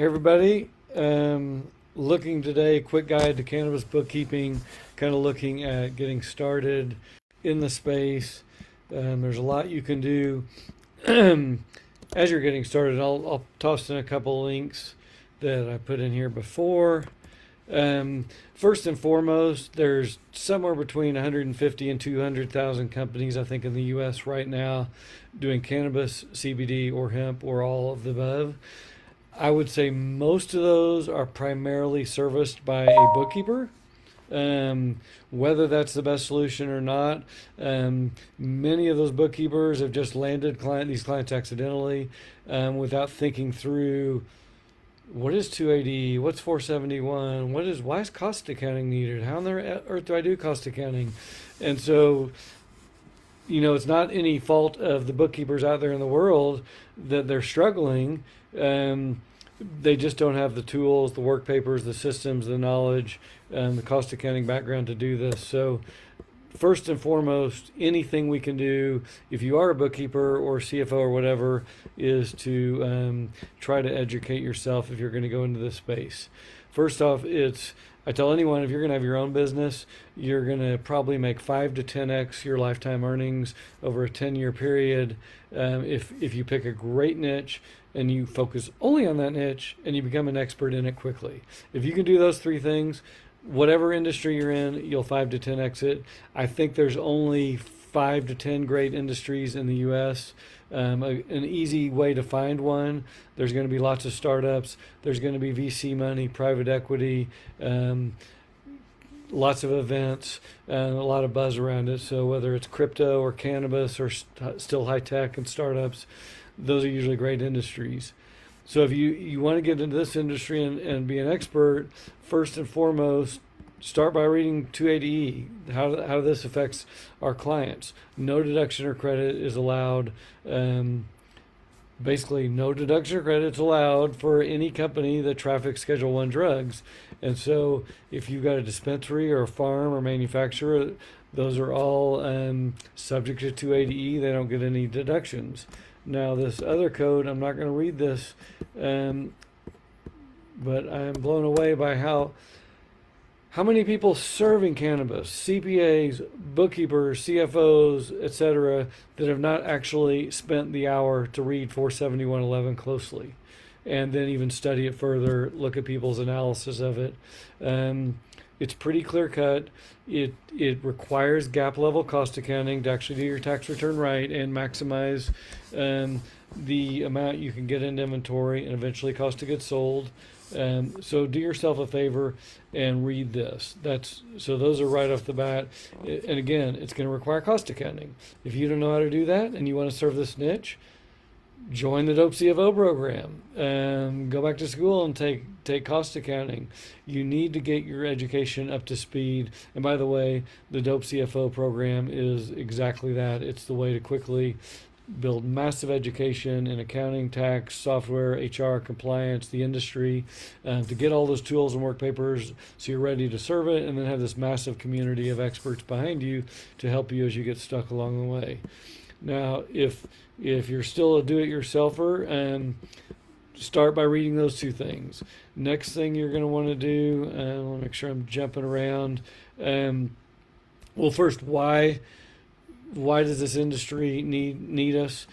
Hey everybody, looking today, quick guide to cannabis bookkeeping, kind of looking at getting started in the space. There's a lot you can do as you're getting started. I'll toss in a couple links that I put in here before. First and foremost, there's somewhere between 150 and 200,000 companies, I think, in the U.S. right now doing cannabis, CBD, or hemp, or all of the above. I would say most of those are primarily serviced by a bookkeeper. Whether that's the best solution or not, many of those bookkeepers have just landed these clients accidentally without thinking through what is 280, what's 471, why is cost accounting needed, how on the earth do I do cost accounting? And so, it's not any fault of the bookkeepers out there in the world that they're struggling. They just don't have the tools, the work papers, the systems, the knowledge, the cost accounting background to do this. So first and foremost, anything we can do, if you are a bookkeeper or CFO or whatever, is to try to educate yourself if you're going to go into this space. First off, I tell anyone, if you're going to have your own business, you're going to probably make 5 to 10x your lifetime earnings over a 10-year period if you pick a great niche and you focus only on that niche and you become an expert in it quickly. If you can do those three things, whatever industry you're in, you'll 5 to 10x it. I think there's only 5 to 10 great industries in the U.S. An easy way to find one. There's going to be lots of startups. There's going to be VC money, private equity, lots of events, and a lot of buzz around it. So whether it's crypto or cannabis or still high tech and startups, those are usually great industries. So if you want to get into this industry and be an expert, first and foremost, start by reading 280E, how this affects our clients. No deduction or credit is allowed. Basically, no deduction or credit is allowed for any company that traffics Schedule 1 drugs. And so if you've got a dispensary or a farm or manufacturer, those are all subject to 280E. They don't get any deductions. Now, this other code, I'm not going to read this, but I'm blown away by how many people serving cannabis, CPAs, bookkeepers, CFOs, etc., that have not actually spent the hour to read 471.11 closely and then even study it further, look at people's analysis of it. It's pretty clear cut. It requires GAAP level cost accounting to actually do your tax return right and maximize the amount you can get into inventory and eventually cost of goods sold. So do yourself a favor and read this. So those are right off the bat. And again, it's going to require cost accounting. If you don't know how to do that and you want to serve this niche, join the Dope CFO program. Go back to school and take cost accounting. You need to get your education up to speed. And by the way, the Dope CFO program is exactly that. It's the way to quickly build massive education in accounting, tax, software, HR, compliance, the industry, to get all those tools and work papers so you're ready to serve it, and then have this massive community of experts behind you to help you as you get stuck along the way. Now, if you're still a do-it-yourselfer, start by reading those two things. Next thing you're going to want to do, I want to make sure I'm jumping around. Well, first, why does this industry need us?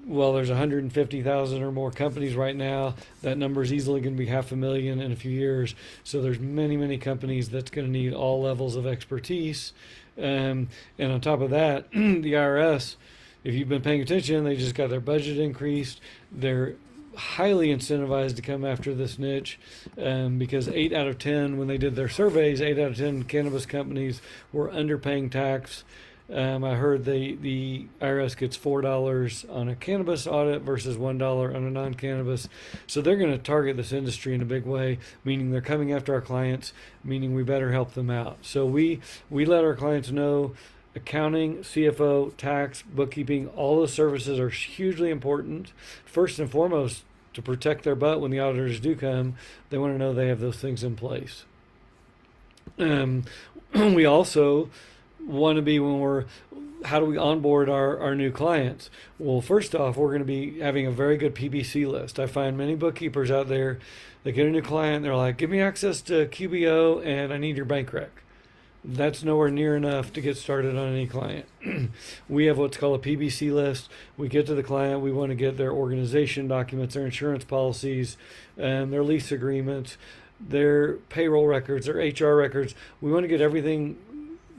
Well, there's 150,000 or more companies right now. That number is easily going to be 500,000 in a few years. So there's many companies that's going to need all levels of expertise. And on top of that, the IRS, if you've been paying attention, they just got their budget increased. They're highly incentivized to come after this niche because 8 out of 10, when they did their surveys, 8 out of 10 cannabis companies were underpaying tax. I heard the IRS gets $4 on a cannabis audit versus $1 on a non-cannabis. So they're going to target this industry in a big way, meaning they're coming after our clients, meaning we better help them out. So we let our clients know accounting, CFO, tax, bookkeeping, all those services are hugely important. First and foremost, to protect their butt when the auditors do come, they want to know they have those things in place. We also want to be, when we're how do we onboard our new clients? Well, first off, we're going to be having a very good PBC list. I find many bookkeepers out there, they get a new client, they're like, give me access to QBO and I need your bank rec. That's nowhere near enough to get started on any client. We have what's called a PBC list. We get to the client, we want to get their organization documents, their insurance policies, their lease agreements, their payroll records, their HR records. We want to get everything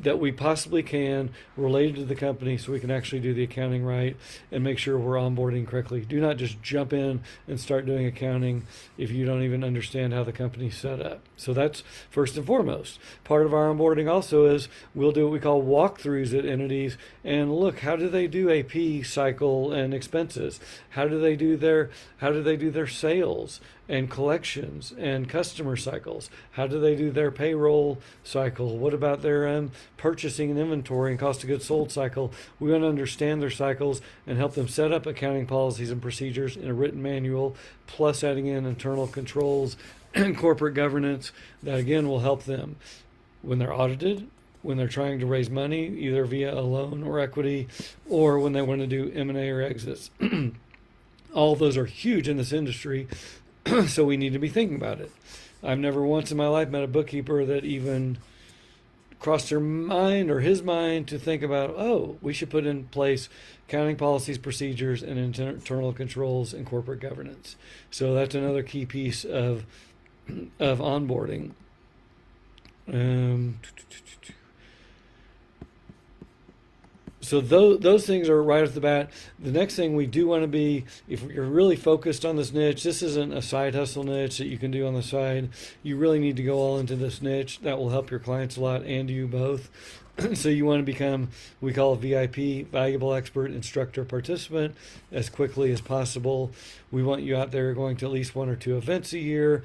that we possibly can related to the company so we can actually do the accounting right and make sure we're onboarding correctly. Do not just jump in and start doing accounting if you don't even understand how the company's set up. So that's first and foremost. Part of our onboarding also is we'll do what we call walkthroughs at entities and look, how do they do AP cycle and expenses? How do they do their sales and collections and customer cycles? How do they do their payroll cycle? What about their purchasing and inventory and cost of goods sold cycle? We want to understand their cycles and help them set up accounting policies and procedures in a written manual, plus adding in internal controls and corporate governance that again will help them when they're audited, when they're trying to raise money, either via a loan or equity, or when they want to do M&A or exits. All of those are huge in this industry, so we need to be thinking about it. I've never once in my life met a bookkeeper that even crossed her mind or his mind to think about, oh, we should put in place accounting policies, procedures, and internal controls and corporate governance. So that's another key piece of onboarding. So those things are right off the bat. The next thing we do want to be, if you're really focused on this niche, this isn't a side hustle niche that you can do on the side. You really need to go all into this niche. That will help your clients a lot and you both. So you want to become, we call it VIP, valuable expert instructor participant, as quickly as possible. We want you out there going to at least 1 or 2 events a year,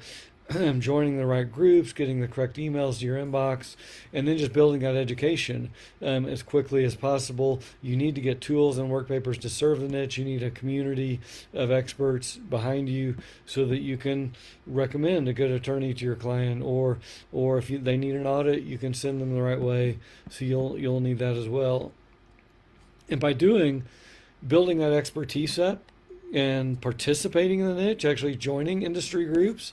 joining the right groups, getting the correct emails to your inbox, and then just building that education as quickly as possible. You need to get tools and work papers to serve the niche. You need a community of experts behind you so that you can recommend a good attorney to your client, or if they need an audit, you can send them the right way. So you'll need that as well. And by building that expertise up and participating in the niche, actually joining industry groups,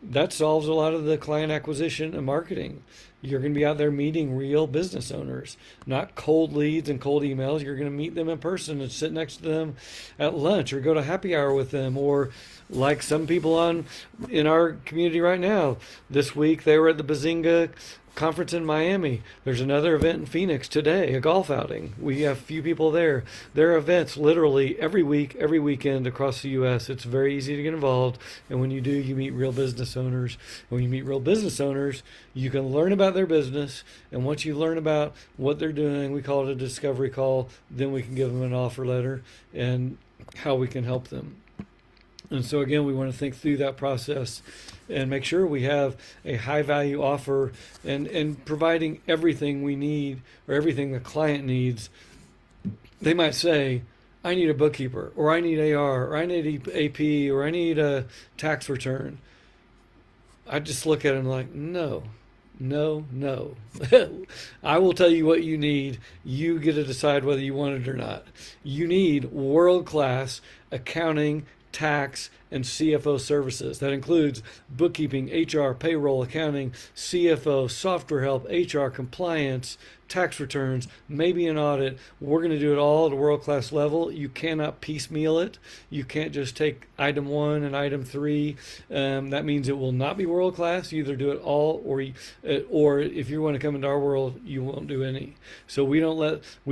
that solves a lot of the client acquisition and marketing. You're going to be out there meeting real business owners, not cold leads and cold emails. You're going to meet them in person and sit next to them at lunch or go to happy hour with them, or like some people in our community right now. This week they were at the Bazinga conference in Miami. There's another event in Phoenix today, a golf outing. We have a few people there. There are events literally every week, every weekend across the U.S. It's very easy to get involved. And when you do, you meet real business owners. And when you meet real business owners, you can learn about their business. And once you learn about what they're doing, we call it a discovery call. Then we can give them an offer letter and how we can help them. And so again, we want to think through that process and make sure we have a high value offer and providing everything we need or everything the client needs. They might say, I need a bookkeeper, or I need AR, or I need AP, or I need a tax return. I just look at them like, no. I will tell you what you need. You get to decide whether you want it or not. You need world-class accounting, tax, and CFO services. That includes bookkeeping, HR, payroll, accounting, CFO, software help, HR, compliance, tax returns, maybe an audit. We're going to do it all at a world-class level. You cannot piecemeal it. You can't just take item 1 and item 3. That means it will not be world-class. You either do it all, or if you want to come into our world, you won't do any. So we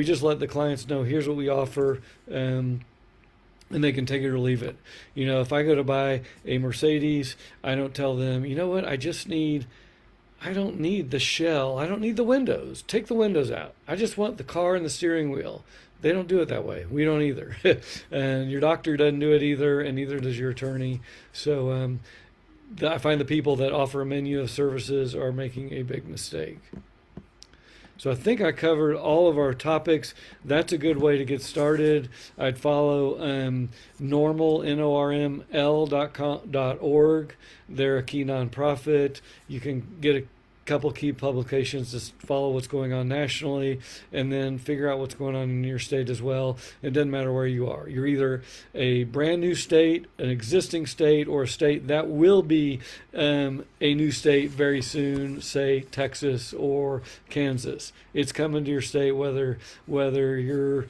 just let the clients know, here's what we offer, and they can take it or leave it. You know, if I go to buy a Mercedes, I don't tell them, you know what, I don't need the shell. I don't need the windows. Take the windows out. I just want the car and the steering wheel. They don't do it that way. We don't either. And your doctor doesn't do it either, and neither does your attorney. So I find the people that offer a menu of services are making a big mistake. So I think I covered all of our topics. That's a good way to get started. I'd follow normal, NORML.org. They're a key nonprofit. You can get a couple key publications to follow what's going on nationally, and then figure out what's going on in your state as well. It doesn't matter where you are. You're either a brand new state, an existing state, or a state that will be a new state very soon, say Texas or Kansas. It's coming to your state whether your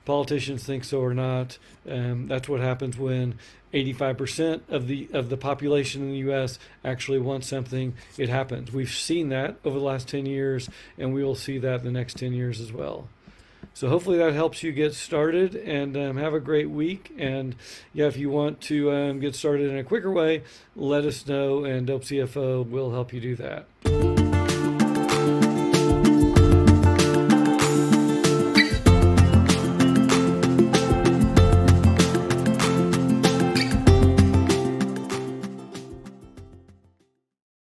politicians think so or not. That's what happens when 85% of the population in the U.S. actually wants something. It happens. We've seen that over the last 10 years, and we will see that the next 10 years as well. So hopefully that helps you get started, and have a great week. And yeah, if you want to get started in a quicker way, let us know, and Dope CFO will help you do that.